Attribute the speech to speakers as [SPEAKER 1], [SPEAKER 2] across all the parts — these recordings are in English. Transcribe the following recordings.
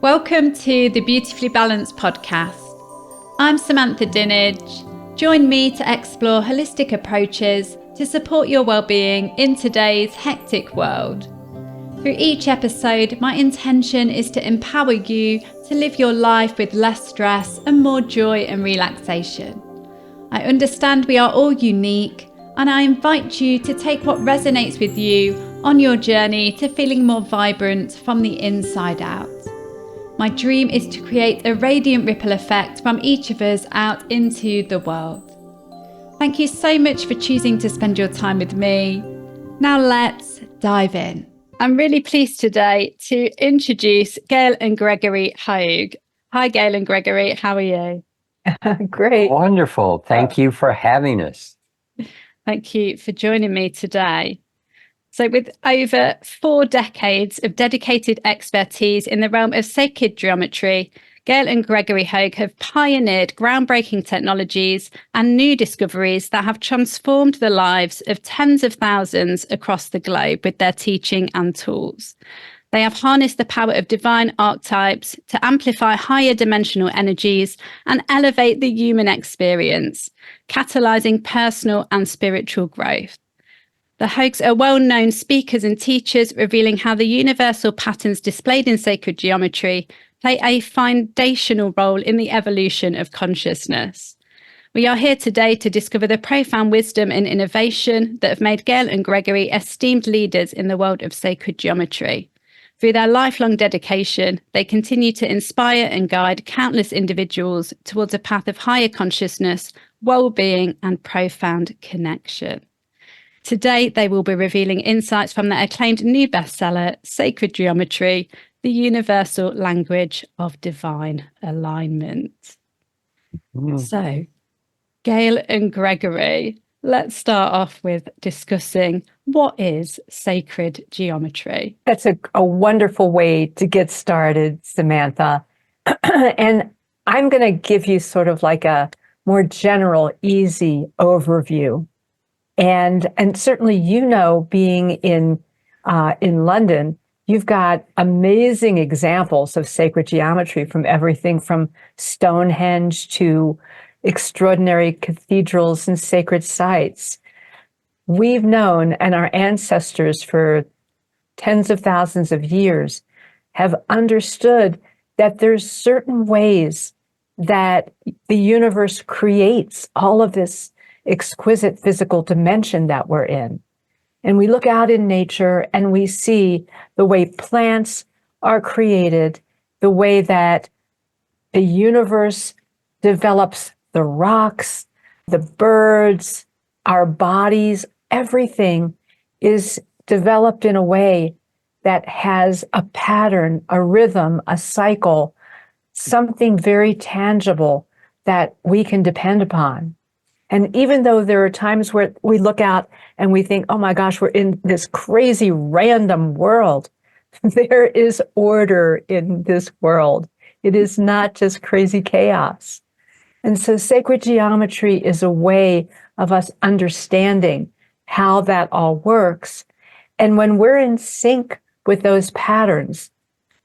[SPEAKER 1] Welcome to the Beautifully Balanced podcast. I'm Samantha Dinage. Join me to explore holistic approaches to support your well-being in today's hectic world. Through each episode, my intention is to empower you to live your life with less stress and more joy and relaxation. I understand we are all unique, and I invite you to take what resonates with you on your journey to feeling more vibrant from the inside out. My dream is to create a radiant ripple effect from each of us out into the world. Thank you so much for choosing to spend your time with me. Now let's dive in. I'm really pleased today to introduce Gail and Gregory Hoag. Hi, Gail and Gregory. How are you?
[SPEAKER 2] Great.
[SPEAKER 3] Wonderful. Thank you for having us.
[SPEAKER 1] Thank you for joining me today. So with over 4 decades of dedicated expertise in the realm of sacred geometry, Gail and Gregory Hoag have pioneered groundbreaking technologies and new discoveries that have transformed the lives of tens of thousands across the globe with their teaching and tools. They have harnessed the power of divine archetypes to amplify higher dimensional energies and elevate the human experience, catalyzing personal and spiritual growth. The Hoags are well-known speakers and teachers, revealing how the universal patterns displayed in sacred geometry play a foundational role in the evolution of consciousness. We are here today to discover the profound wisdom and innovation that have made Gail and Gregory esteemed leaders in the world of sacred geometry. Through their lifelong dedication, they continue to inspire and guide countless individuals towards a path of higher consciousness, well-being, and profound connection. Today, they will be revealing insights from their acclaimed new bestseller, Sacred Geometry, the Universal Language of Divine Alignment. So, Gail and Gregory, let's start off with discussing what is sacred geometry.
[SPEAKER 2] That's a wonderful way to get started, Samantha. And I'm going to give you sort of like a more general, easy overview. And certainly, being in London, you've got amazing examples of sacred geometry from everything from Stonehenge to extraordinary cathedrals and sacred sites. We've known, and our ancestors for tens of thousands of years have understood that there's certain ways that the universe creates all of this exquisite physical dimension that we're in. And we look out in nature and we see the way plants are created, the way that the universe develops the rocks, the birds, our bodies, everything is developed in a way that has a pattern, a rhythm, a cycle, something very tangible that we can depend upon. And even though there are times where we look out and we think, oh my gosh, we're in this crazy random world, there is order in this world. It is not just crazy chaos. And so sacred geometry is a way of us understanding how that all works. And when we're in sync with those patterns,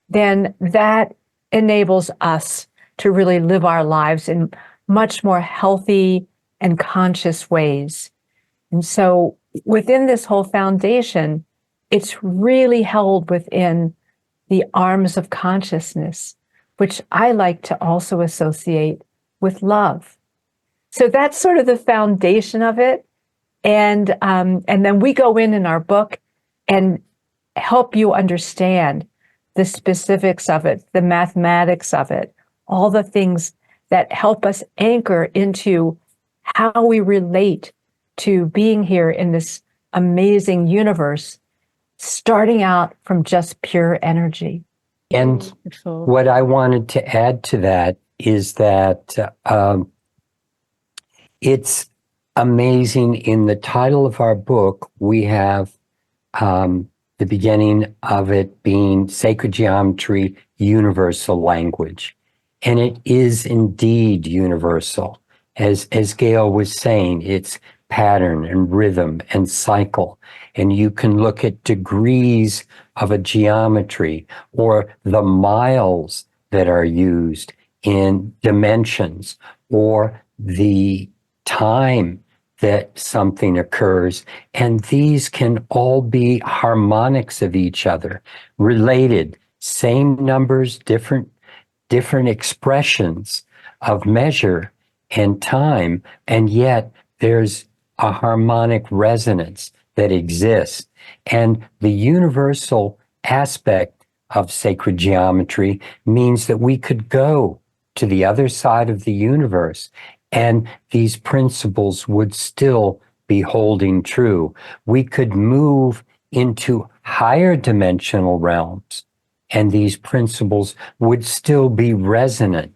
[SPEAKER 2] then that enables us to really live our lives in much more healthy and conscious ways. And so within this whole foundation, it's really held within the arms of consciousness, which I like to also associate with love. So that's sort of the foundation of it. And then we go in our book and help you understand the specifics of it, the mathematics of it, all the things that help us anchor into how we relate to being here in this amazing universe, starting out from just pure energy.
[SPEAKER 3] And what I wanted to add to that is that it's amazing. In the title of our book, we have the beginning of it being Sacred Geometry, Universal Language. And it is indeed universal. As Gail was saying, it's pattern and rhythm and cycle. And you can look at degrees of a geometry or the miles that are used in dimensions or the time that something occurs. And these can all be harmonics of each other, related, same numbers, different expressions of measure and time, and yet there's a harmonic resonance that exists. And the universal aspect of sacred geometry means that we could go to the other side of the universe and these principles would still be holding true. We could move into higher dimensional realms and these principles would still be resonant,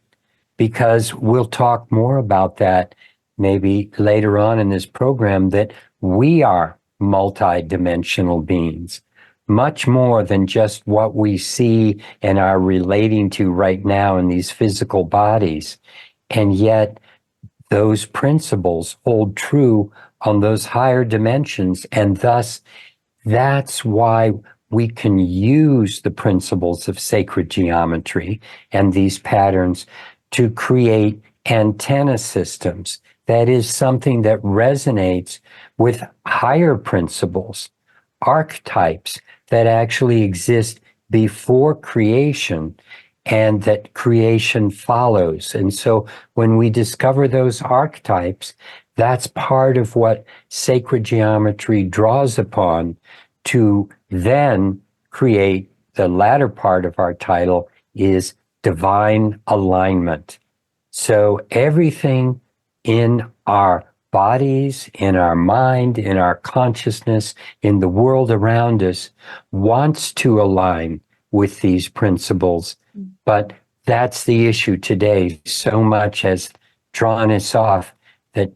[SPEAKER 3] because we'll talk more about that maybe later on in this program, that we are multi-dimensional beings, much more than just what we see and are relating to right now in these physical bodies. And yet those principles hold true on those higher dimensions, and thus that's why we can use the principles of sacred geometry and these patterns to create antenna systems. That is something that resonates with higher principles, archetypes that actually exist before creation and that creation follows. And so when we discover those archetypes, that's part of what sacred geometry draws upon to then create the latter part of our title is divine alignment. So everything in our bodies, in our mind, in our consciousness, in the world around us wants to align with these principles. But that's the issue today. So much has drawn us off that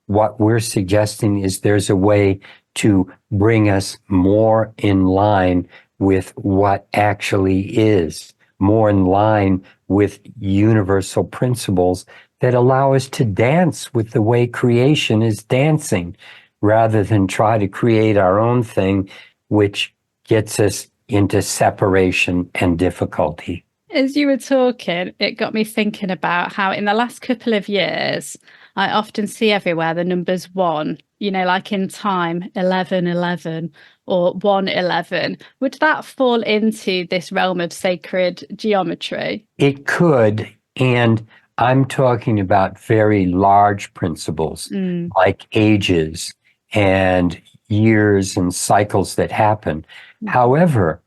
[SPEAKER 3] what we're suggesting is there's a way to bring us more in line with what actually is, more in line with universal principles that allow us to dance with the way creation is dancing, rather than try to create our own thing, which gets us into separation and difficulty.
[SPEAKER 1] As you were talking, it got me thinking about how in the last couple of years, I often see everywhere the numbers 1, like in time, 1111 or 111. Would that fall into this realm of sacred geometry?
[SPEAKER 3] It could, and I'm talking about very large principles like ages and years and cycles that happen. However,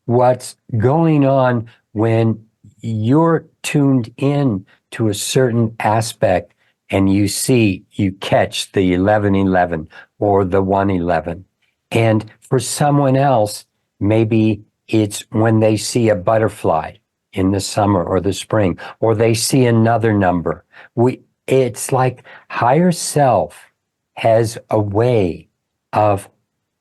[SPEAKER 3] what's going on when you're tuned in to a certain aspect and you catch the 1111 or the 111, and for someone else, maybe it's when they see a butterfly in the summer or the spring, or they see another number. It's like higher self has a way of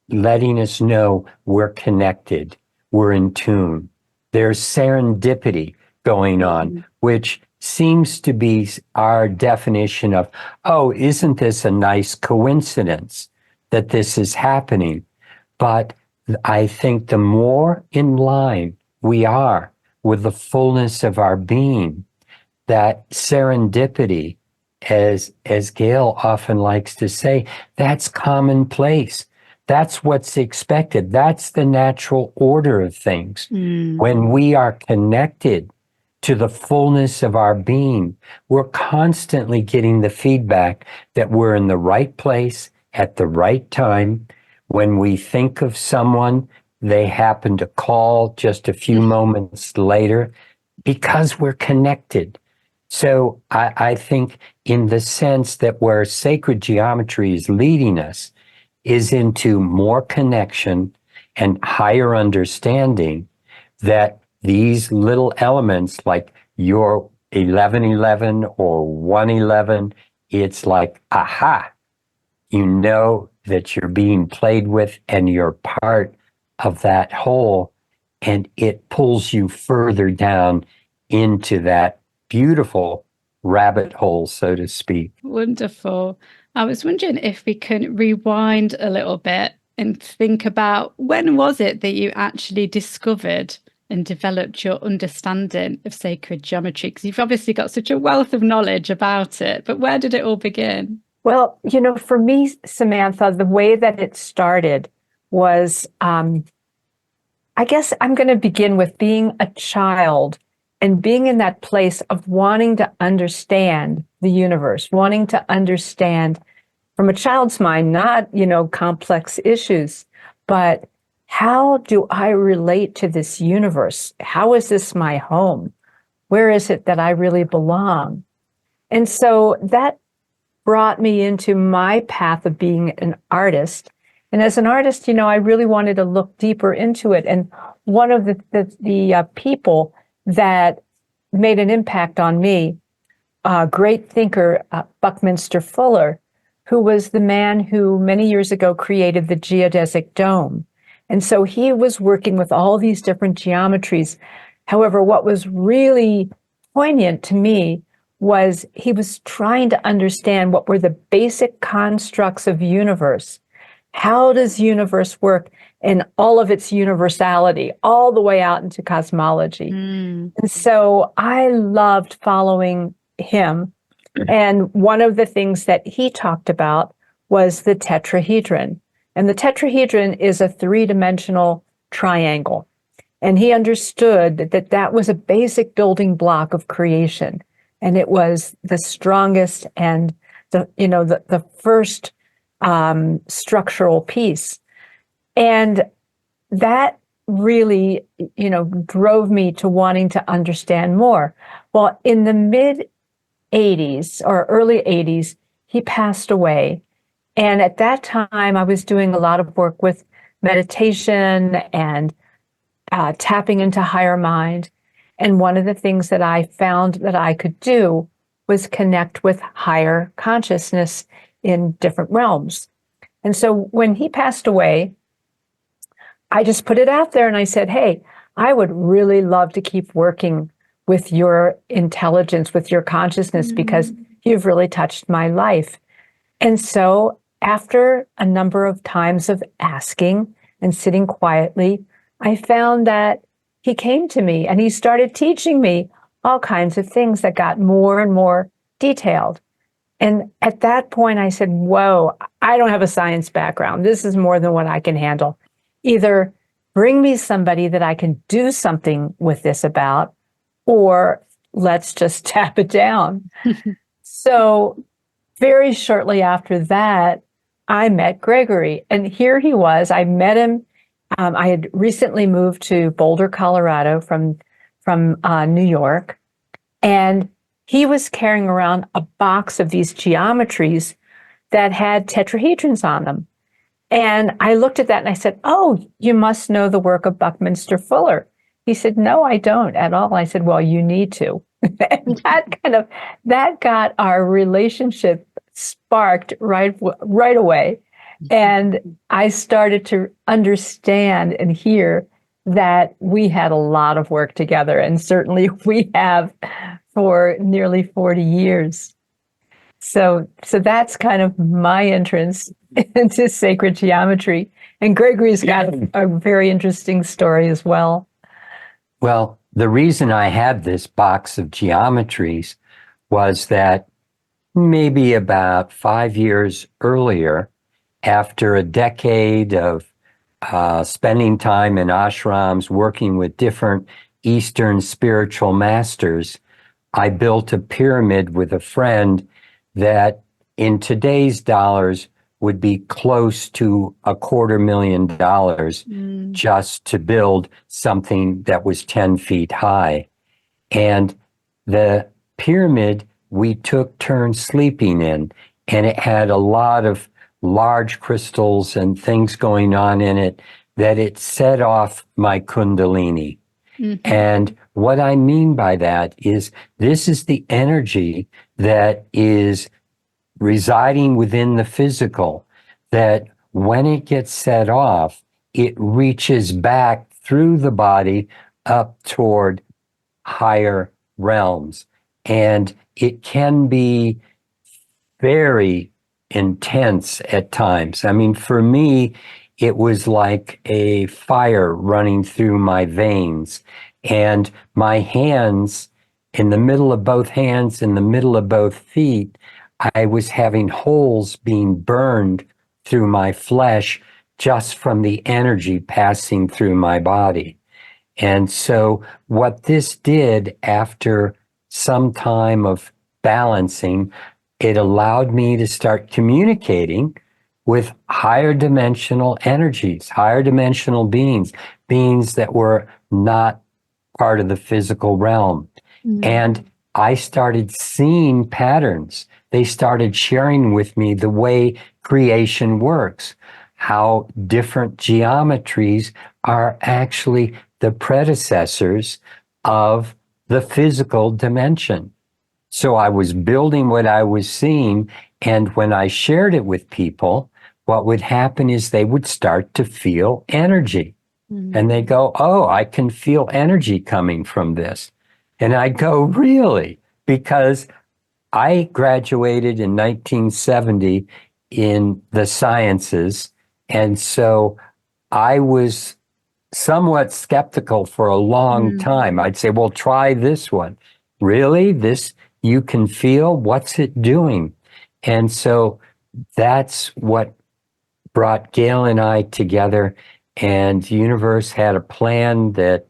[SPEAKER 3] letting us know we're connected, we're in tune. There's serendipity going on, which seems to be our definition of, oh, isn't this a nice coincidence that this is happening? But I think the more in line we are with the fullness of our being, that serendipity, as Gail often likes to say, that's commonplace. That's what's expected. That's the natural order of things. When we are connected to the fullness of our being, we're constantly getting the feedback that we're in the right place at the right time. When we think of someone, they happen to call just a few moments later because we're connected. So I think in the sense that where sacred geometry is leading us is into more connection and higher understanding, that these little elements like your 1111 or 111, it's like, aha, you know that you're being played with and you're part of that whole, and it pulls you further down into that beautiful rabbit hole, so to speak.
[SPEAKER 1] Wonderful. I was wondering if we can rewind a little bit and think about, when was it that you actually discovered and developed your understanding of sacred geometry? Because you've obviously got such a wealth of knowledge about it, but where did it all begin?
[SPEAKER 2] Well, for me, Samantha, the way that it started was, I guess I'm going to begin with being a child and being in that place of wanting to understand the universe, wanting to understand from a child's mind, not, complex issues, but how do I relate to this universe? How is this my home? Where is it that I really belong? And so that brought me into my path of being an artist. And as an artist, I really wanted to look deeper into it. And one of the people that made an impact on me, a great thinker, Buckminster Fuller, who was the man who many years ago created the geodesic dome. And so he was working with all these different geometries. However, what was really poignant to me was he was trying to understand what were the basic constructs of universe. How does universe work in all of its universality, all the way out into cosmology? And so I loved following him. And one of the things that he talked about was the tetrahedron. And the tetrahedron is a three-dimensional triangle. And he understood that that was a basic building block of creation. And it was the strongest and the first structural piece. And that really, drove me to wanting to understand more. Well, in the mid 80s or early 80s, he passed away. And at that time, I was doing a lot of work with meditation and tapping into higher mind. And one of the things that I found that I could do was connect with higher consciousness in different realms. And so when he passed away, I just put it out there and I said, hey, I would really love to keep working with your intelligence, with your consciousness, because you've really touched my life. And so after a number of times of asking and sitting quietly, I found that he came to me and he started teaching me all kinds of things that got more and more detailed. And at that point, I said, whoa, I don't have a science background. This is more than what I can handle. Either bring me somebody that I can do something with this about, or let's just tap it down. So very shortly after that, I met Gregory. And here he was. I met him. I had recently moved to Boulder, Colorado from New York. And he was carrying around a box of these geometries that had tetrahedrons on them. And I looked at that and I said, oh, you must know the work of Buckminster Fuller. He said, no, I don't at all. I said, well, you need to. And that got our relationship sparked right away. And I started to understand and hear that we had a lot of work together. And certainly we have for nearly 40 years. So that's kind of my entrance into sacred geometry. And Gregory's got a very interesting story as well.
[SPEAKER 3] Well, the reason I had this box of geometries was that maybe about 5 years earlier, after a decade of spending time in ashrams, working with different Eastern spiritual masters, I built a pyramid with a friend that in today's dollars would be close to $250,000 just to build something that was 10 feet high. And the pyramid we took turns sleeping in, and it had a lot of large crystals and things going on in it that it set off my Kundalini. And what I mean by that is this is the energy that is residing within the physical, that when it gets set off, it reaches back through the body up toward higher realms. And it can be very intense at times. I mean, for me, it was like a fire running through my veins. And my hands, in the middle of both hands, in the middle of both feet, I was having holes being burned through my flesh just from the energy passing through my body. And so what this did after some time of balancing, it allowed me to start communicating with higher dimensional energies, higher dimensional beings, beings that were not part of the physical realm. And I started seeing patterns. They started sharing with me the way creation works, how different geometries are actually the predecessors of the physical dimension. So I was building what I was seeing, and when I shared it with people, what would happen is they would start to feel energy. And they go, oh, I can feel energy coming from this. And I go, really? Because I graduated in 1970 in the sciences. And so I was somewhat skeptical for a long time. I'd say, well, try this one. Really? This you can feel? What's it doing? And so that's what brought Gail and I together. And the universe had a plan that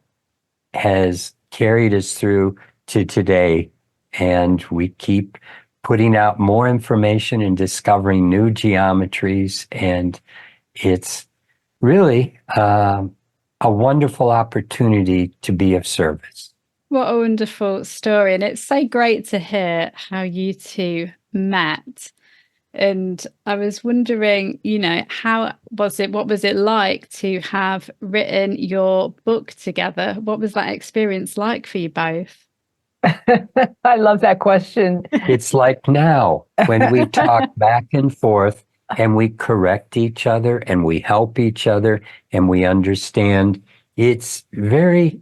[SPEAKER 3] has carried us through to today. And we keep putting out more information and discovering new geometries. And it's really a wonderful opportunity to be of service.
[SPEAKER 1] What a wonderful story. And it's so great to hear how you two met. And I was wondering, how was it? What was it like to have written your book together? What was that experience like for you both?
[SPEAKER 2] I love that question.
[SPEAKER 3] It's like now when we talk back and forth and we correct each other and we help each other and we understand. It's very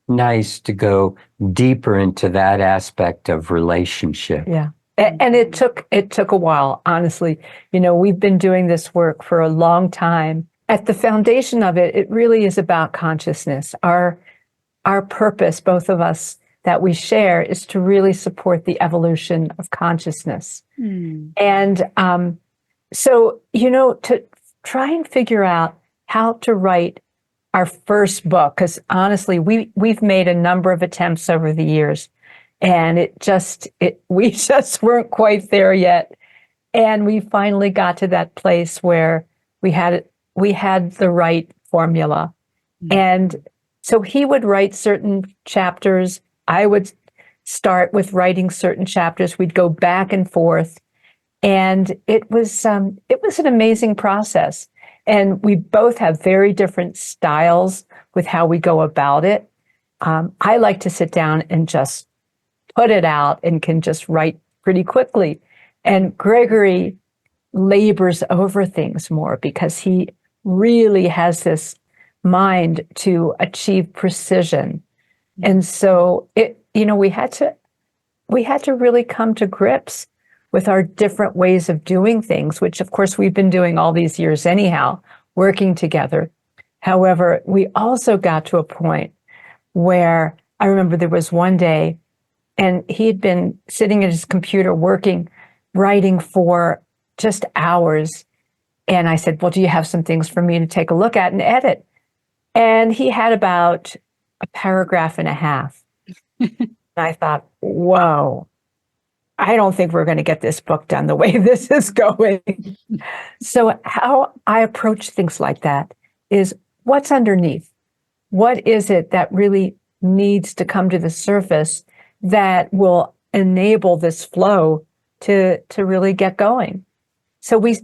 [SPEAKER 3] nice to go deeper into that aspect of relationship.
[SPEAKER 2] Yeah. And it took a while, honestly. We've been doing this work for a long time. At the foundation of it, it really is about consciousness. Our purpose, both of us, that we share is to really support the evolution of consciousness. And so, to try and figure out how to write our first book, because honestly, we've made a number of attempts over the years. And we just weren't quite there yet. And we finally got to that place where we had the right formula. And so he would write certain chapters. I would start with writing certain chapters. We'd go back and forth. And it was an amazing process. And we both have very different styles with how we go about it. I like to sit down and just put it out and can just write pretty quickly. And Gregory labors over things more because he really has this mind to achieve precision. And so we had to really come to grips with our different ways of doing things, which of course we've been doing all these years anyhow, working together. However, we also got to a point where I remember there was one day, and he had been sitting at his computer working, writing for just hours. And I said, well, do you have some things for me to take a look at and edit? And he had about a paragraph and a half. And I thought, whoa, I don't think we're going to get this book done the way this is going. So how I approach things like that is what's underneath? What is it that really needs to come to the surface that will enable this flow to really get going? So we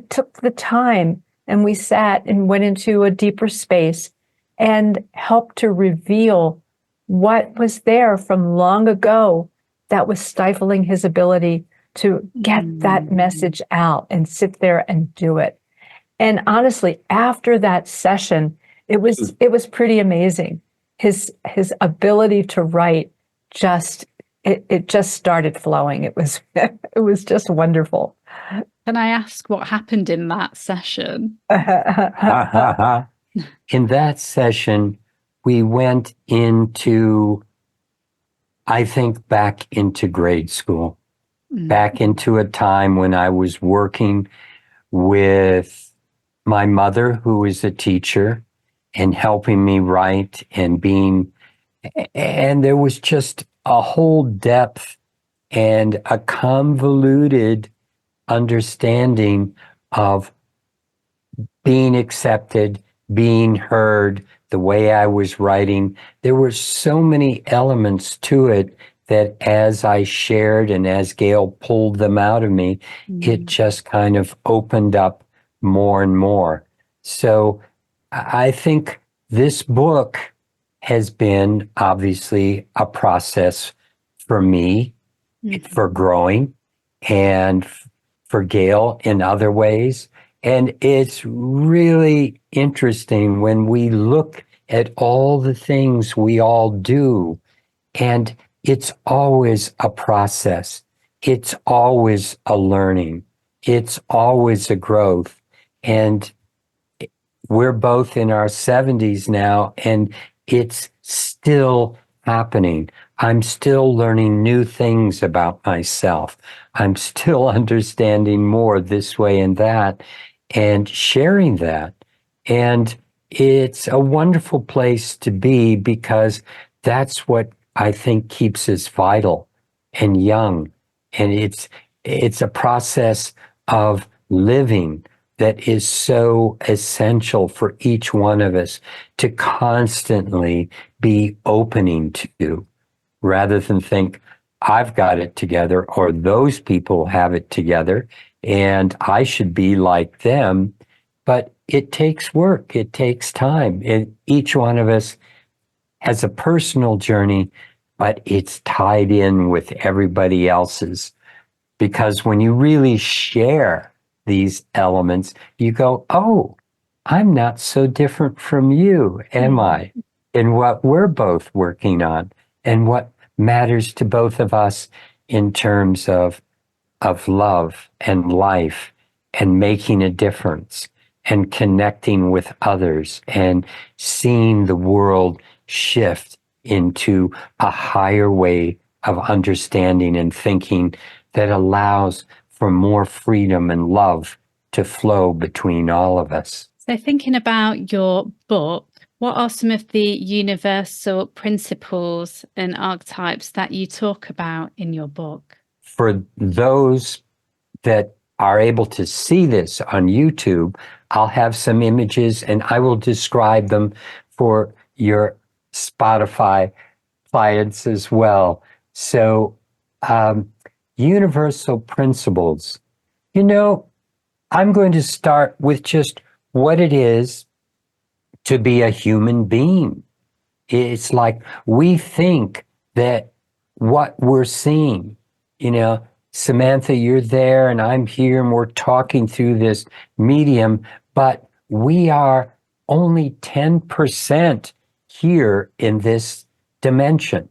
[SPEAKER 2] took the time and we sat and went into a deeper space and helped to reveal what was there from long ago that was stifling his ability to get that message out and sit there and do it. And honestly, after that session, it was pretty amazing. His ability to write it just started flowing. It was just wonderful.
[SPEAKER 1] Can I ask what happened in that session?
[SPEAKER 3] In that session, we went into, I think, back into grade school, back into a time when I was working with my mother, who is a teacher, and helping me write and there was just a whole depth and a convoluted understanding of being accepted, being heard, the way I was writing. There were so many elements to it that as I shared and as Gail pulled them out of me, it just kind of opened up more and more. So I think this book has been obviously a process for me, for growing, and for Gail in other ways. And it's really interesting when we look at all the things we all do, and it's always a process. It's always a learning. It's always a growth. And we're both in our 70s now, and it's still happening. I'm still learning new things about myself. I'm still understanding more this way and that, and sharing that. And it's a wonderful place to be, because that's what I think keeps us vital and young. And it's a process of living that is so essential for each one of us to constantly be opening to, rather than think, I've got it together, or those people have it together and I should be like them. But it takes work, it takes time. Each one of us has a personal journey, but it's tied in with everybody else's. Because when you really share these elements, you go, oh, I'm not so different from you, am I? In what we're both working on and what matters to both of us in terms of love and life and making a difference and connecting with others and seeing the world shift into a higher way of understanding and thinking that allows for more freedom and love to flow between all of us.
[SPEAKER 1] So, thinking about your book, what are some of the universal principles and archetypes that you talk about in your book?
[SPEAKER 3] For those that are able to see this on YouTube, I'll have some images and I will describe them for your Spotify clients as well. So, universal principles. I'm going to start with just what it is to be a human being. It's like we think that what we're seeing, Samantha, you're there and I'm here and we're talking through this medium, but we are only 10% here in this dimension.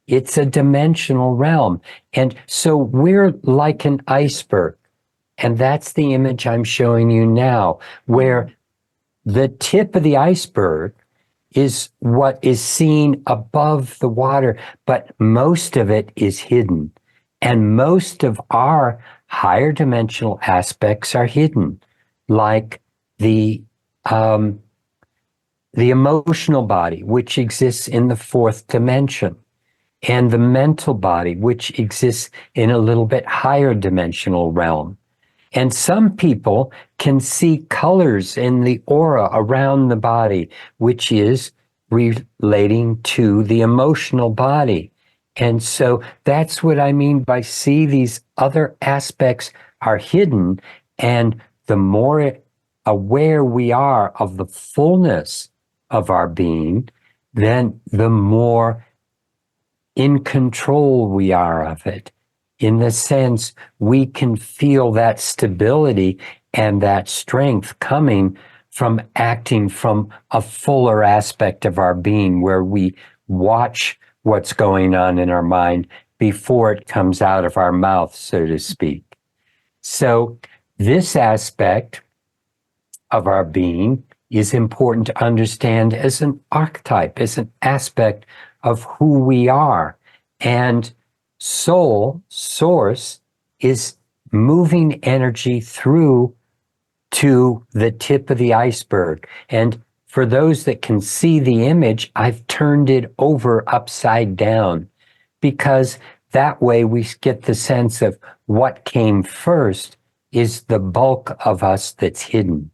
[SPEAKER 3] It's a dimensional realm. And so we're like an iceberg. And that's the image I'm showing you now, where the tip of the iceberg is what is seen above the water, but most of it is hidden. And most of our higher dimensional aspects are hidden, like the emotional body, which exists in the fourth dimension, and the mental body, which exists in a little bit higher dimensional realm. And some people can see colors in the aura around the body, which is relating to the emotional body. And so that's what I mean by see these other aspects are hidden. And the more aware we are of the fullness of our being, then the more in control we are of it. In the sense, we can feel that stability and that strength coming from acting from a fuller aspect of our being, where we watch what's going on in our mind before it comes out of our mouth, so to speak. So this aspect of our being is important to understand as an archetype, as an aspect of who we are. And soul, source, is moving energy through to the tip of the iceberg. And for those that can see the image, I've turned it over upside down, because that way we get the sense of what came first is the bulk of us that's hidden.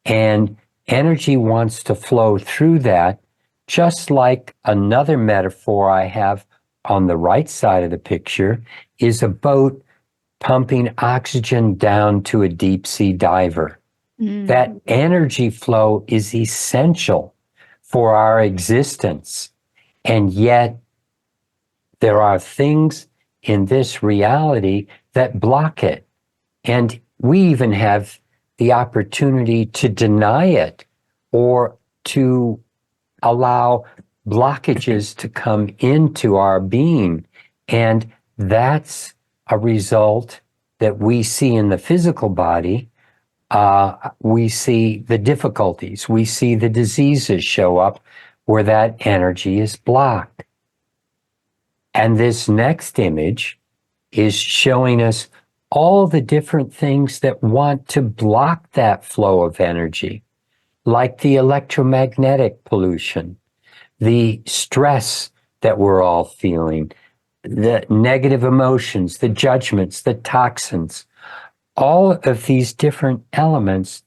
[SPEAKER 3] And energy wants to flow through that, just like another metaphor I have on the right side of the picture is a boat pumping oxygen down to a deep sea diver. That energy flow is essential for our existence. And yet there are things in this reality that block it. And we even have the opportunity to deny it or to allow blockages to come into our being. And that's a result that we see in the physical body. We see the difficulties, we see the diseases show up where that energy is blocked. And this next image is showing us all the different things that want to block that flow of energy, like the electromagnetic pollution, the stress that we're all feeling, the negative emotions, the judgments, the toxins. All of these different elements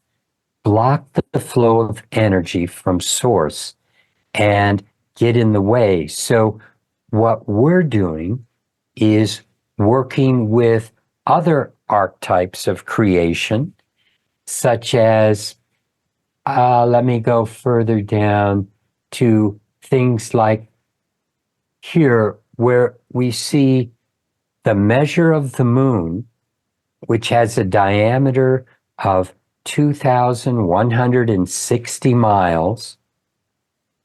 [SPEAKER 3] block the flow of energy from source and get in the way. So what we're doing is working with other archetypes of creation, such as, let me go further down to things like here, where we see the measure of the moon, which has a diameter of 2,160 miles.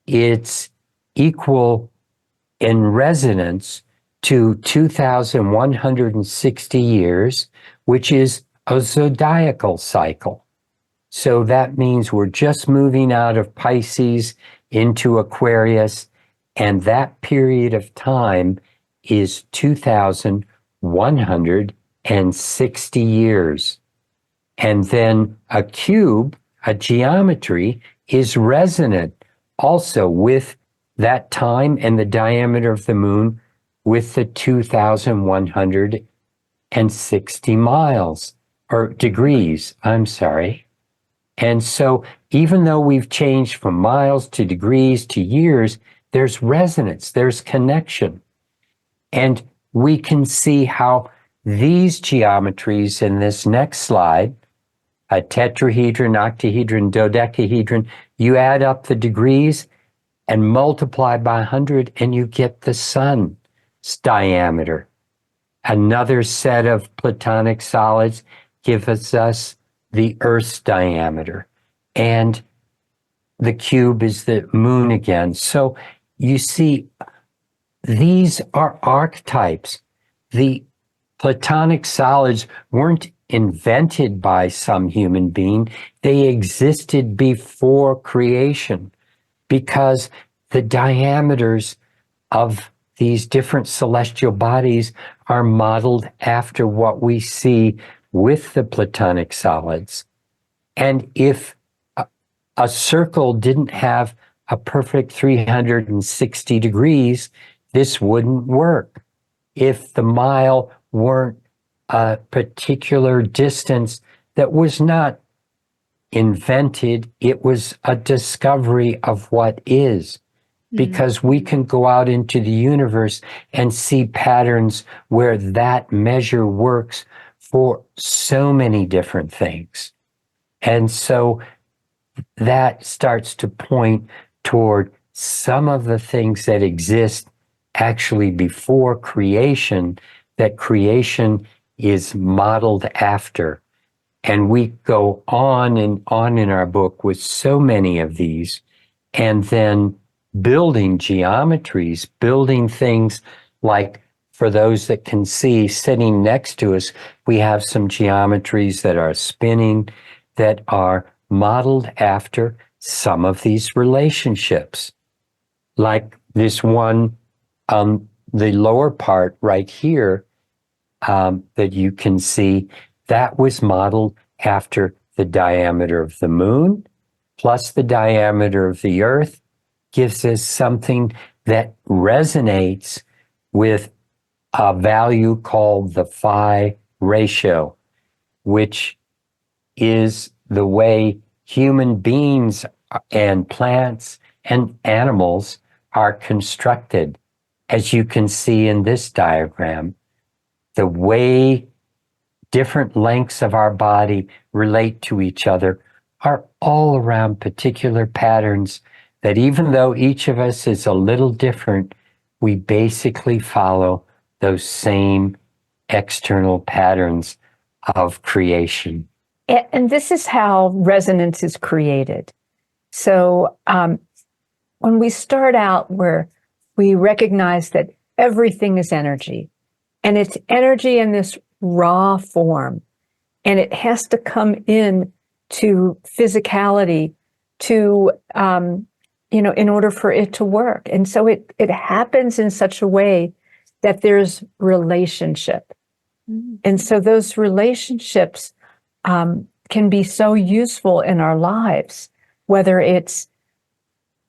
[SPEAKER 3] It's equal in resonance to 2,160 years, which is a zodiacal cycle. So that means we're just moving out of Pisces into Aquarius, and that period of time is 2,160 years. And then a cube, a geometry, is resonant also with that time and the diameter of the moon with the 2,160 miles or degrees, I'm sorry. And so even though we've changed from miles to degrees to years, there's resonance, there's connection. And we can see how these geometries in this next slide, a tetrahedron, octahedron, dodecahedron, you add up the degrees and multiply by 100 and you get the sun's diameter. Another set of platonic solids gives us the Earth's diameter. And the cube is the moon again. So you see, these are archetypes. The platonic solids weren't invented by some human being. They existed before creation, because the diameters of these different celestial bodies are modeled after what we see with the platonic solids. And if a circle didn't have a perfect 360 degrees, this wouldn't work. If the mile weren't a particular distance that was not invented, it was a discovery of what is. Because we can go out into the universe and see patterns where that measure works for so many different things. And so that starts to point toward some of the things that exist actually before creation, that creation is modeled after. And we go on and on in our book with so many of these, and then building geometries, building things like for those that can see, sitting next to us, we have some geometries that are spinning that are modeled after some of these relationships. Like this one on the lower part right here that you can see, that was modeled after the diameter of the moon plus the diameter of the earth, gives us something that resonates with a value called the phi ratio, which is the way human beings and plants and animals are constructed. As you can see in this diagram, the way different lengths of our body relate to each other are all around particular patterns that, even though each of us is a little different, we basically follow those same external patterns of creation.
[SPEAKER 2] And this is how resonance is created. So when we start out, where we recognize that everything is energy, and it's energy in this raw form, and it has to come in to physicality to in order for it to work. And so it happens in such a way that there's relationship. Mm-hmm. And so those relationships can be so useful in our lives, whether it's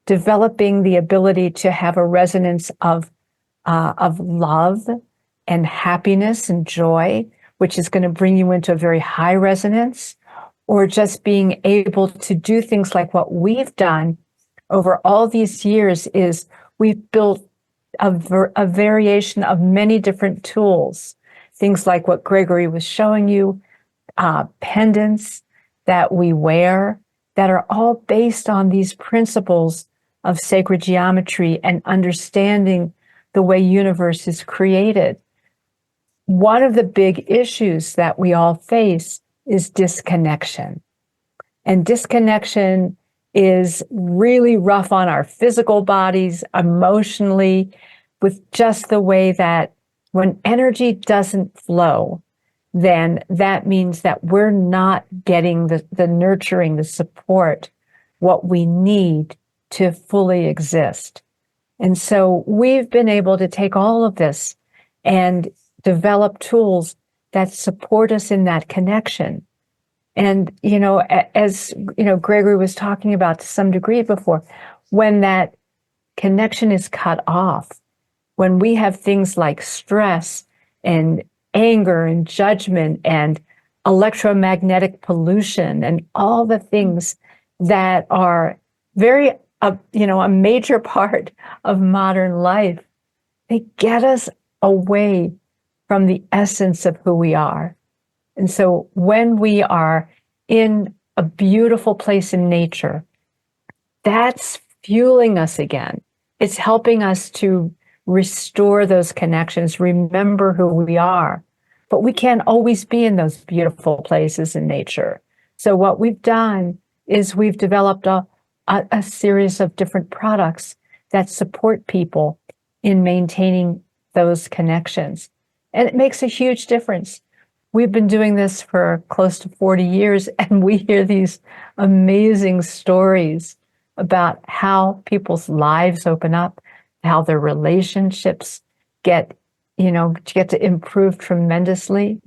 [SPEAKER 2] developing the ability to have a resonance of love and happiness and joy, which is going to bring you into a very high resonance, or just being able to do things like what we've done over all these years is we've built a variation of many different tools, things like what Gregory was showing you, pendants that we wear that are all based on these principles of sacred geometry and understanding the way universe is created. One of the big issues that we all face is disconnection. And disconnection is really rough on our physical bodies, emotionally, with just the way that when energy doesn't flow, then that means that we're not getting the nurturing, the support, what we need to fully exist. And so we've been able to take all of this and develop tools that support us in that connection. And, as, Gregory was talking about to some degree before, when that connection is cut off, when we have things like stress and anger and judgment and electromagnetic pollution and all the things that are very, a major part of modern life, they get us away from the essence of who we are. And so when we are in a beautiful place in nature, that's fueling us again. It's helping us to restore those connections, remember who we are. But we can't always be in those beautiful places in nature. So what we've done is we've developed a series of different products that support people in maintaining those connections. And it makes a huge difference. We've been doing this for close to 40 years, and we hear these amazing stories about how people's lives open up, how their relationships get to improve tremendously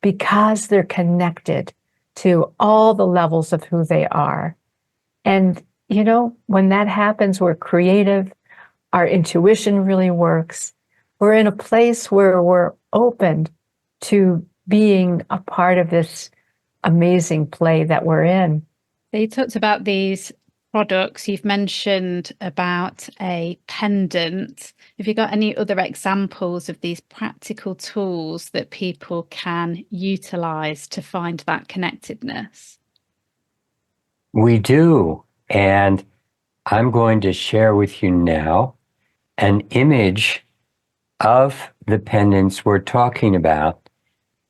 [SPEAKER 2] because they're connected to all the levels of who they are. And, when that happens, we're creative, our intuition really works. We're in a place where we're open to being a part of this amazing play that we're in.
[SPEAKER 1] So you talked about these products. You've mentioned about a pendant. Have you got any other examples of these practical tools that people can utilize to find that connectedness?
[SPEAKER 3] We do. And I'm going to share with you now an image of the pendants we're talking about.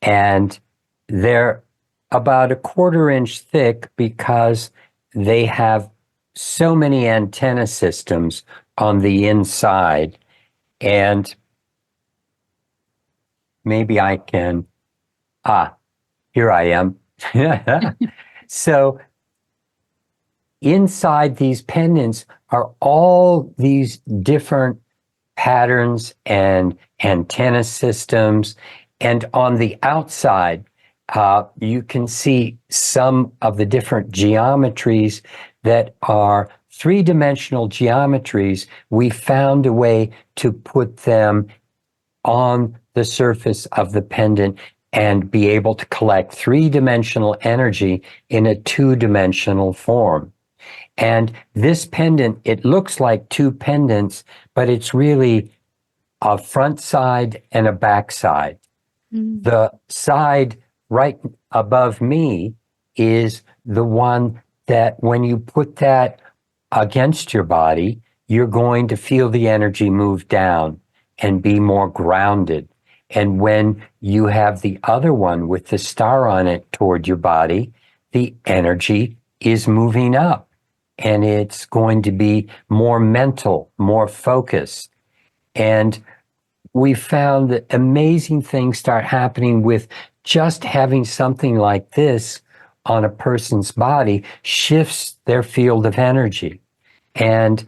[SPEAKER 3] And they're about 1/4 inch thick because they have so many antenna systems on the inside. And maybe I can, here I am. So inside these pendants are all these different patterns and antenna systems. And on the outside, you can see some of the different geometries that are three-dimensional geometries. We found a way to put them on the surface of the pendant and be able to collect three-dimensional energy in a two-dimensional form. And this pendant, it looks like two pendants, but it's really a front side and a back side. The side right above me is the one that when you put that against your body, you're going to feel the energy move down and be more grounded. And when you have the other one with the star on it toward your body, the energy is moving up and it's going to be more mental, more focused. And we found that amazing things start happening with just having something like this on a person's body shifts their field of energy. And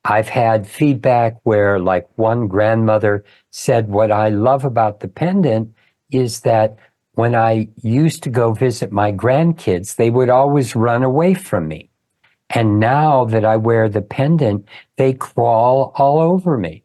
[SPEAKER 3] I've had feedback where, like, one grandmother said, what I love about the pendant is that when I used to go visit my grandkids, they would always run away from me. And now that I wear the pendant, they crawl all over me.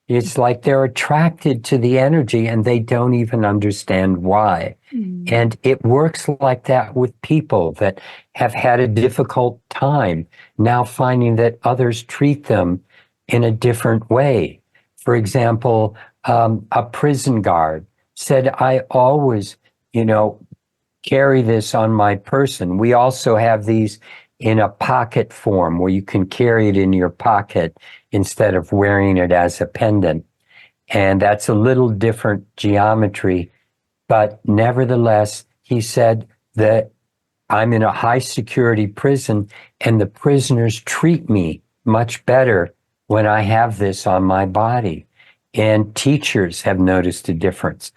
[SPEAKER 3] It's like they're attracted to the energy and they don't even understand why. And it works like that with people that have had a difficult time, now finding that others treat them in a different way. For example, a prison guard said, I always, carry this on my person. We also have these in a pocket form where you can carry it in your pocket instead of wearing it as a pendant. And that's a little different geometry. But nevertheless, he said that I'm in a high security prison and the prisoners treat me much better when I have this on my body. And teachers have noticed a difference.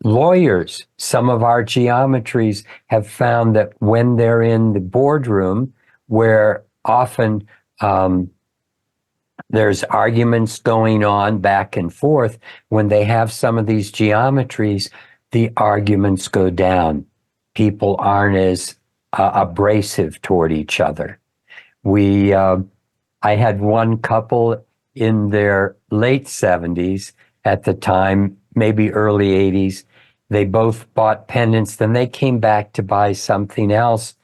[SPEAKER 3] Lawyers, some of our geometries have found that when they're in the boardroom, where often there's arguments going on back and forth, when they have some of these geometries, the arguments go down. People aren't as abrasive toward each other. I had one couple in their late 70s at the time, maybe early 80s. They both bought pendants, then they came back to buy something else.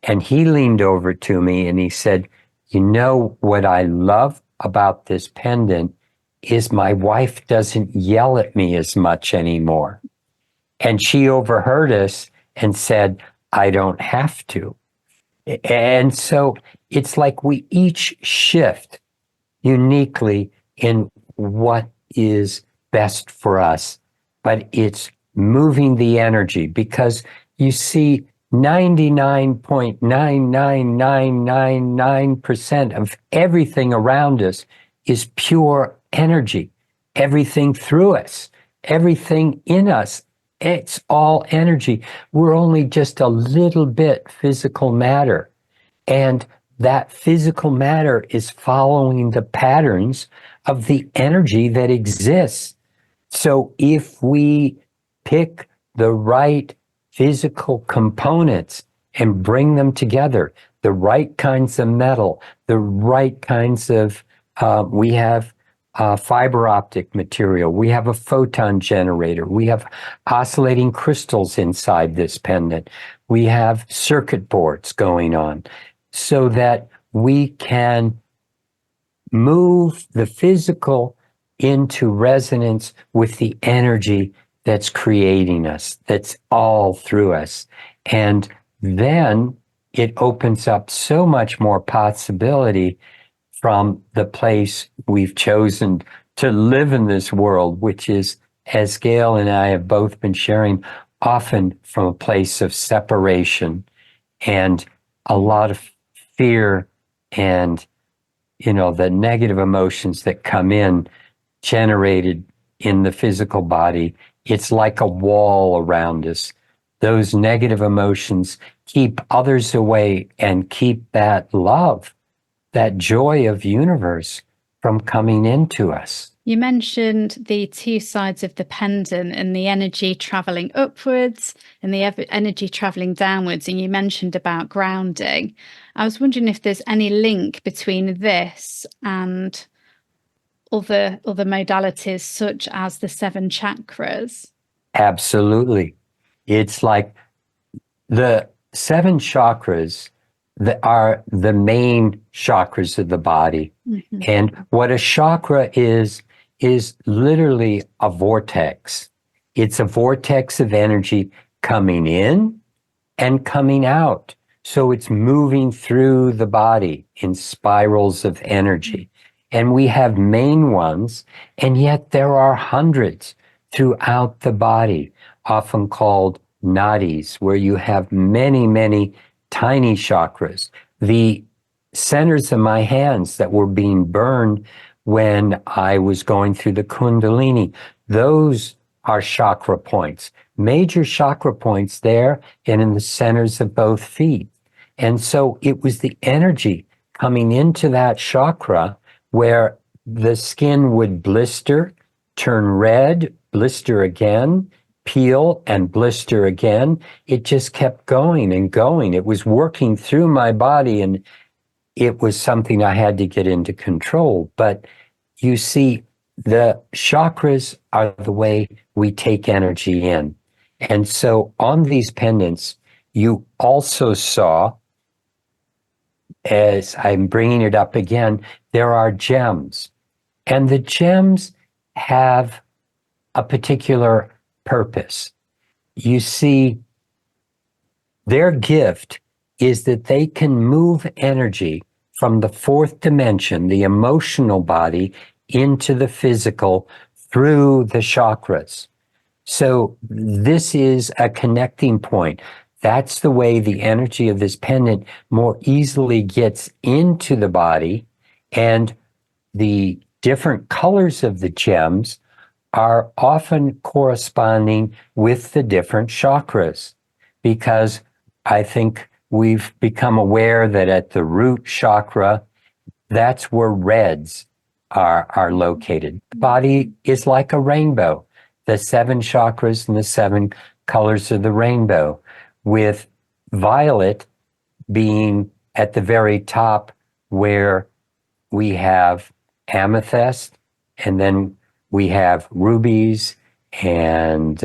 [SPEAKER 3] And he leaned over to me and he said, you know what I love about this pendant is my wife doesn't yell at me as much anymore. And she overheard us and said, I don't have to. And so it's like we each shift uniquely in what is best for us, but it's moving the energy, because you see 99.99999% of everything around us is pure energy. Everything through us, everything in us, it's all energy. We're only just a little bit physical matter. And that physical matter is following the patterns of the energy that exists. So if we pick the right physical components and bring them together, the right kinds of metal, the right kinds of, we have fiber optic material, we have a photon generator, we have oscillating crystals inside this pendant, we have circuit boards going on, so that we can move the physical into resonance with the energy that's creating us, that's all through us. And then it opens up so much more possibility from the place we've chosen to live in this world, which is, as Gail and I have both been sharing, often from a place of separation and a lot of fear and, the negative emotions that come in generated, in the physical body. It's like a wall around us. Those negative emotions keep others away and keep that love, that joy of universe from coming into us.
[SPEAKER 1] You mentioned the two sides of the pendant and the energy traveling upwards and the energy traveling downwards. And you mentioned about grounding. I was wondering if there's any link between this and other modalities, such as the 7 chakras.
[SPEAKER 3] Absolutely. It's like the 7 chakras that are the main chakras of the body.
[SPEAKER 1] Mm-hmm.
[SPEAKER 3] And what a chakra is literally a vortex. It's a vortex of energy coming in and coming out. So it's moving through the body in spirals of energy. And we have main ones, and yet there are hundreds throughout the body, often called nadis, where you have many, many tiny chakras. The centers of my hands that were being burned when I was going through the Kundalini, those are chakra points, major chakra points there and in the centers of both feet. And so it was the energy coming into that chakra where the skin would blister, turn red, blister again, peel and blister again. It just kept going and going. It was working through my body, and it was something I had to get into control. But you see, the chakras are the way we take energy in. And so on these pendants, you also saw, as I'm bringing it up again, there are gems. And the gems have a particular purpose. You see, their gift is that they can move energy from the 4th dimension, the emotional body, into the physical through the chakras. So this is a connecting point. That's the way the energy of this pendant more easily gets into the body, and the different colors of the gems are often corresponding with the different chakras, because I think we've become aware that at the root chakra, that's where reds are located. The body is like a rainbow, the 7 chakras and the 7 colors of the rainbow, with violet being at the very top, where we have amethyst, and then we have rubies and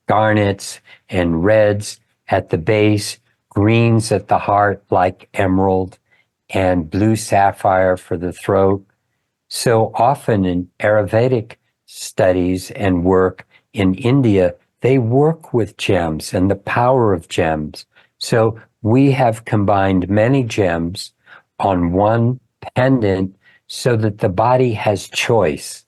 [SPEAKER 3] garnets and reds at the base, greens at the heart like emerald, and blue sapphire for the throat. So often in Ayurvedic studies and work in India, they work with gems and the power of gems. So we have combined many gems on one pendant so that the body has choice.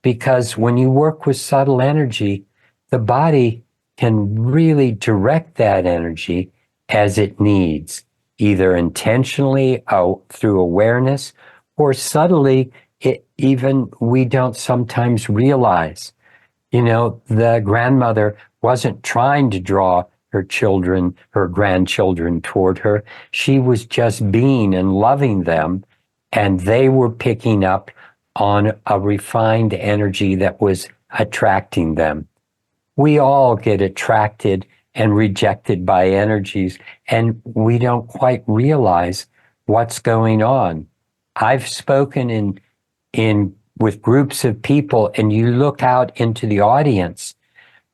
[SPEAKER 3] Because when you work with subtle energy, the body can really direct that energy as it needs, either intentionally through awareness, or subtly, even we don't sometimes realize. You know, the grandmother wasn't trying to draw her children, her grandchildren toward her. She was just being and loving them, and they were picking up on a refined energy that was attracting them. We all get attracted and rejected by energies, and we don't quite realize what's going on. I've spoken in with groups of people, and you look out into the audience,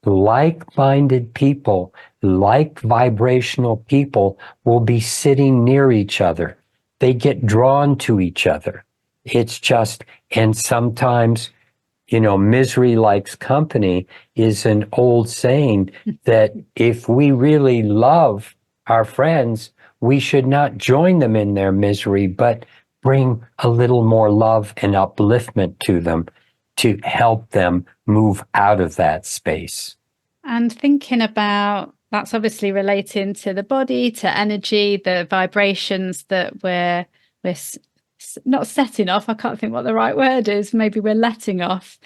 [SPEAKER 3] like-minded people, like vibrational people will be sitting near each other. They get drawn to each other. It's just, and sometimes, you know, misery likes company is an old saying that if we really love our friends, we should not join them in their misery, but bring a little more love and upliftment to them to help them move out of that space.
[SPEAKER 1] And thinking about, that's obviously relating to the body, to energy, the vibrations that we're not setting off. I can't think what the right word is. Maybe we're letting off.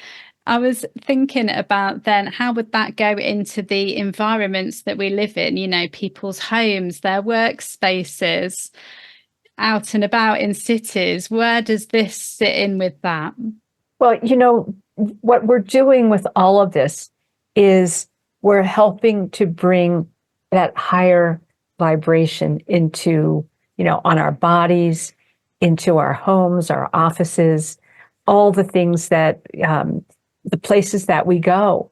[SPEAKER 1] I was thinking about then how would that go into the environments that we live in, you know, people's homes, their workspaces, out and about in cities. Where does this sit in with that?
[SPEAKER 2] Well, what we're doing with all of this is we're helping to bring that higher vibration into, on our bodies, into our homes, our offices, all the things that, the places that we go.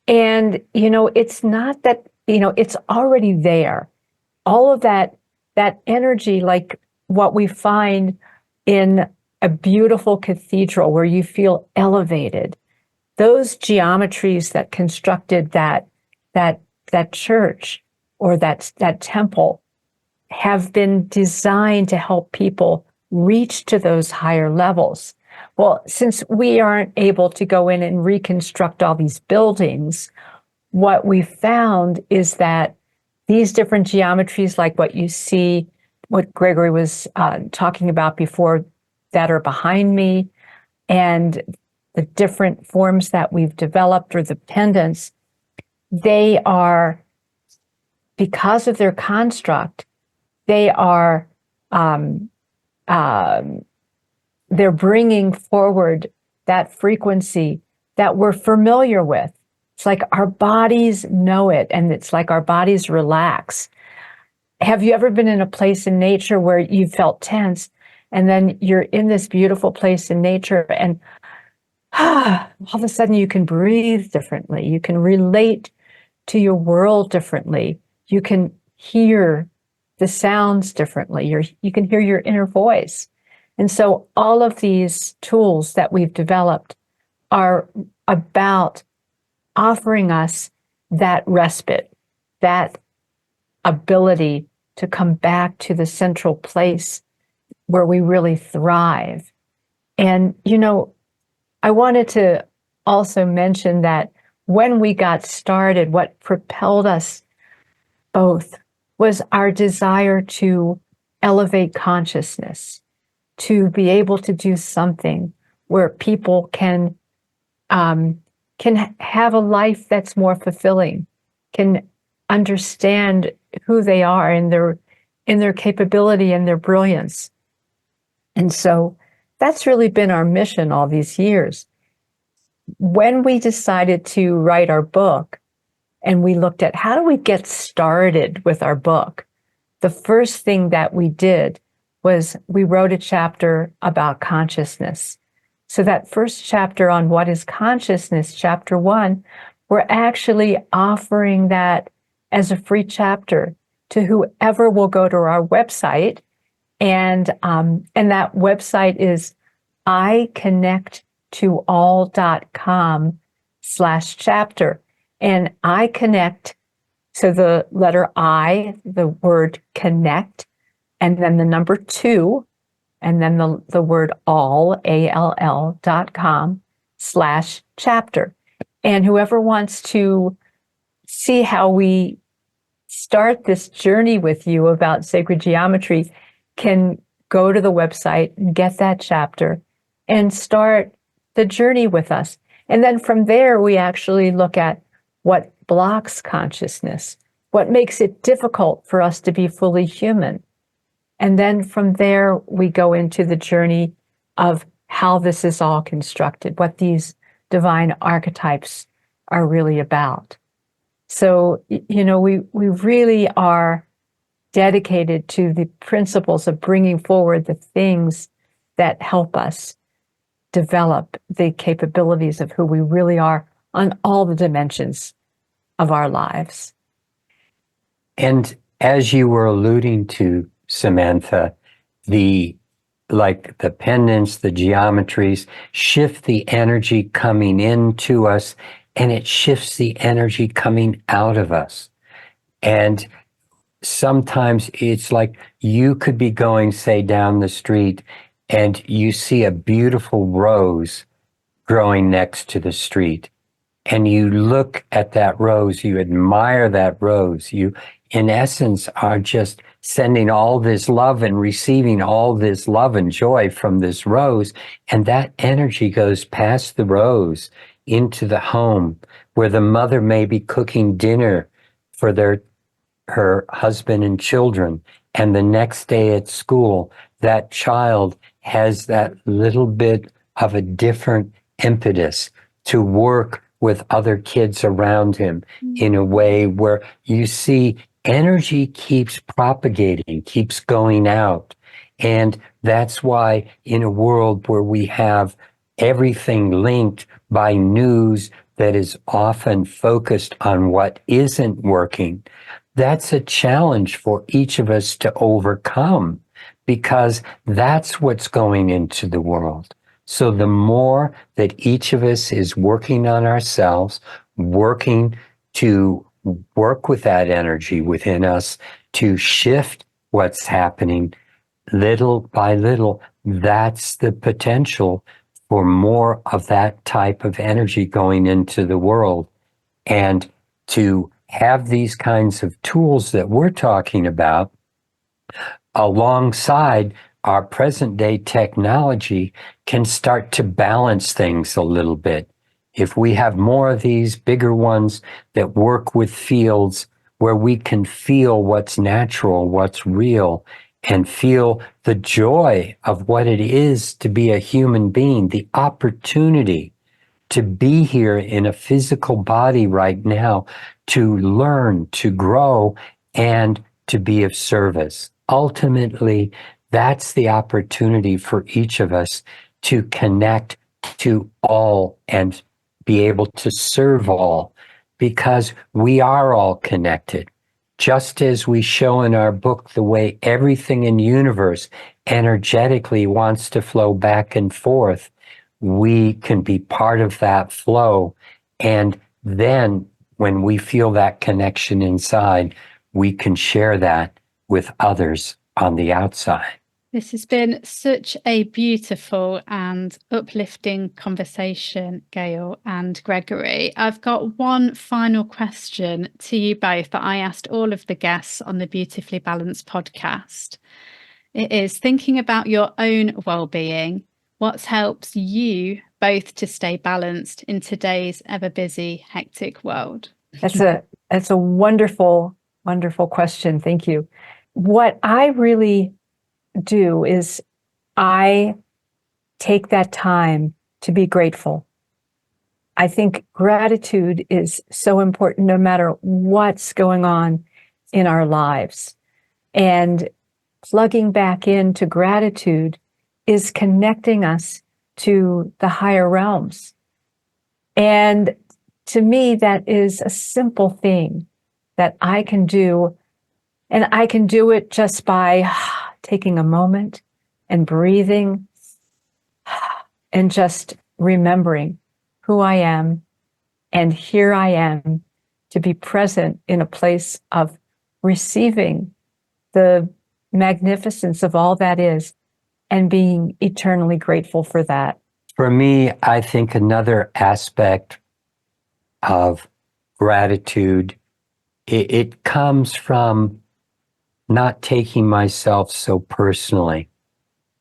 [SPEAKER 2] And, it's not that, it's already there. All of that energy, like what we find in a beautiful cathedral where you feel elevated, those geometries that constructed that church or that temple have been designed to help people reach to those higher levels. Well, since we aren't able to go in and reconstruct all these buildings, what we found is that these different geometries, like what you see, what Gregory was talking about before, that are behind me, and the different forms that we've developed, or the pendants, they are, because of their construct, they are they're bringing forward that frequency that we're familiar with. It's like our bodies know it, and it's like our bodies relax. Have you ever been in a place in nature where you felt tense, and then you're in this beautiful place in nature, and all of a sudden you can breathe differently. You can relate to your world differently. You can hear the sounds differently. You can hear your inner voice. And so all of these tools that we've developed are about offering us that respite, that ability to come back to the central place where we really thrive. And, I wanted to also mention that when we got started, what propelled us both was our desire to elevate consciousness, to be able to do something where people can have a life that's more fulfilling, can understand who they are in their capability and their brilliance. And so that's really been our mission all these years. When we decided to write our book, and we looked at how do we get started with our book, the first thing that we did was we wrote a chapter about consciousness. So that first chapter on what is consciousness, chapter 1, we're actually offering that as a free chapter to whoever will go to our website. And that website is iconnecttoall.com/chapter. And I connect, so the letter I, the word connect, and then the number 2, and then the word all, ALL.com/chapter. And whoever wants to see how we start this journey with you about sacred geometry can go to the website and get that chapter and start the journey with us. And then from there, we actually look at what blocks consciousness, what makes it difficult for us to be fully human. And then from there, we go into the journey of how this is all constructed, what these divine archetypes are really about. So, we really are dedicated to the principles of bringing forward the things that help us develop the capabilities of who we really are on all the dimensions of our lives.
[SPEAKER 3] And as you were alluding to, Samantha, the pendants, the geometries shift the energy coming into us, and it shifts the energy coming out of us. And sometimes it's like you could be going, say, down the street, and you see a beautiful rose growing next to the street. And you look at that rose, you admire that rose. You, in essence, are just sending all this love and receiving all this love and joy from this rose. And that energy goes past the rose into the home where the mother may be cooking dinner for her husband and children, and the next day at school, that child has that little bit of a different impetus to work with other kids around him in a way where you see energy keeps propagating, keeps going out. And that's why in a world where we have everything linked by news that is often focused on what isn't working, that's a challenge for each of us to overcome, because that's what's going into the world. So the more that each of us is working on ourselves, working to work with that energy within us to shift what's happening little by little, that's the potential for more of that type of energy going into the world. And to have these kinds of tools that we're talking about alongside our present day technology can start to balance things a little bit. If we have more of these bigger ones that work with fields where we can feel what's natural, what's real, and feel the joy of what it is to be a human being, the opportunity to be here in a physical body right now, to learn, to grow, and to be of service. Ultimately, that's the opportunity for each of us to connect to all and be able to serve all, because we are all connected. Just as we show in our book the way everything in the universe energetically wants to flow back and forth, we can be part of that flow. And then when we feel that connection inside, we can share that with others on the outside.
[SPEAKER 1] This has been such a beautiful and uplifting conversation, Gail and Gregory. I've got one final question to you both that I asked all of the guests on the Beautifully Balanced podcast. It is thinking about your own well-being. What helps you both to stay balanced in today's ever-busy, hectic world?
[SPEAKER 2] That's a wonderful, wonderful question. Thank you. What I really do is I take that time to be grateful. I think gratitude is so important no matter what's going on in our lives. And plugging back into gratitude is connecting us to the higher realms. And to me, that is a simple thing that I can do. And I can do it just by taking a moment and breathing and just remembering who I am. And here I am to be present in a place of receiving the magnificence of all that is and being eternally grateful for that.
[SPEAKER 3] For me, I think another aspect of gratitude, it comes from not taking myself so personally.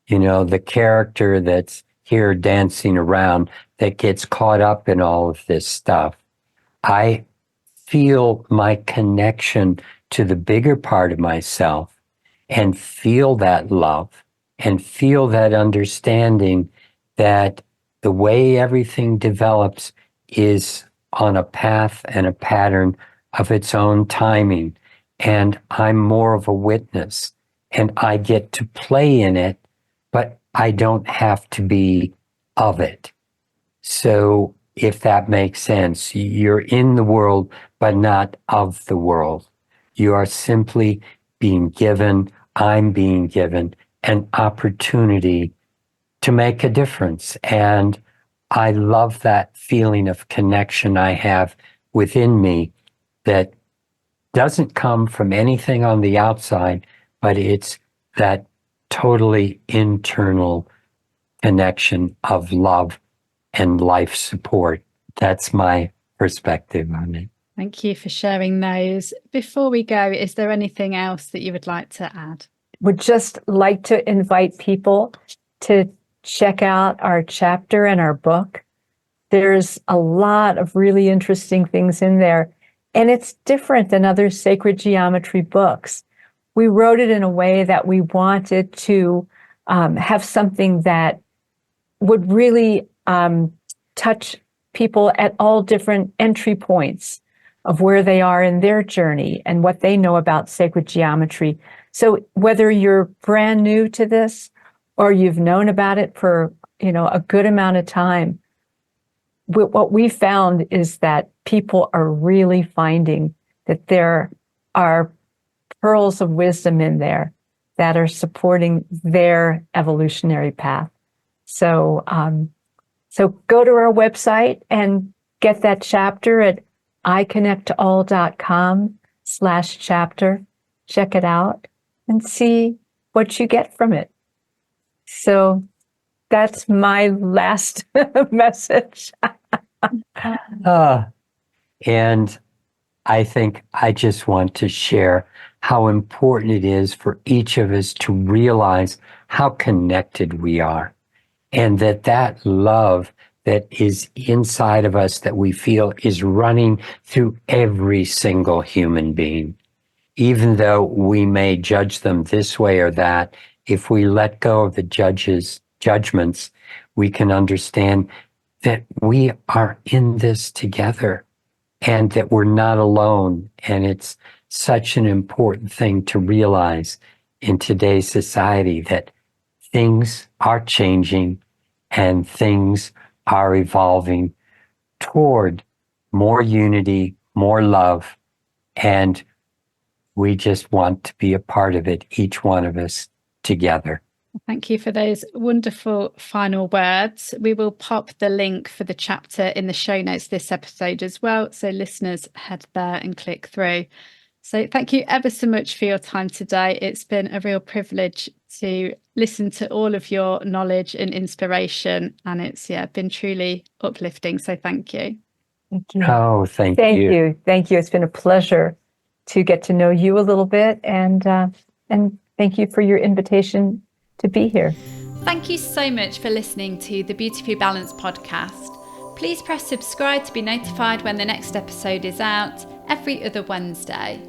[SPEAKER 3] You know, the character that's here dancing around that gets caught up in all of this stuff. I feel my connection to the bigger part of myself and feel that love and feel that understanding that the way everything develops is on a path and a pattern of its own timing. And I'm more of a witness and I get to play in it, but I don't have to be of it. So if that makes sense, you're in the world, but not of the world. You are simply being given, I'm being given an opportunity to make a difference. And I love that feeling of connection I have within me that doesn't come from anything on the outside, but it's that totally internal connection of love and life support. That's my perspective on it.
[SPEAKER 1] Thank you for sharing those. Before we go, is there anything else that you would like to add?
[SPEAKER 2] Would just like to invite people to check out our chapter in our book There's a lot of really interesting things in there, and it's different than other sacred geometry books. We wrote it in a way that we wanted to have something that would really touch people at all different entry points of where they are in their journey and what they know about sacred geometry. So whether you're brand new to this or you've known about it for, a good amount of time, what we found is that people are really finding that there are pearls of wisdom in there that are supporting their evolutionary path. So, so go to our website and get that chapter at iconnectall.com/chapter. Check it out and see what you get from it. So that's my last message.
[SPEAKER 3] And I think I just want to share how important it is for each of us to realize how connected we are, and that love that is inside of us that we feel is running through every single human being. Even though we may judge them this way or that, if we let go of the judgments, we can understand that we are in this together and that we're not alone. And it's such an important thing to realize in today's society, that things are changing and things are evolving toward more unity, more love, and we just want to be a part of it, each one of us together.
[SPEAKER 1] Thank you for those wonderful final words. We will pop the link for the chapter in the show notes this episode as well, so listeners head there and click through. So thank you ever so much for your time today. It's been a real privilege to listen to all of your knowledge and inspiration, and it's been truly uplifting. So thank you.
[SPEAKER 2] Thank you.
[SPEAKER 3] Oh, thank you.
[SPEAKER 2] Thank you. Thank you. It's been a pleasure to get to know you a little bit, and thank you for your invitation to be here.
[SPEAKER 1] Thank you so much for listening to the Beautifully Balanced podcast. Please press subscribe to be notified when the next episode is out every other Wednesday.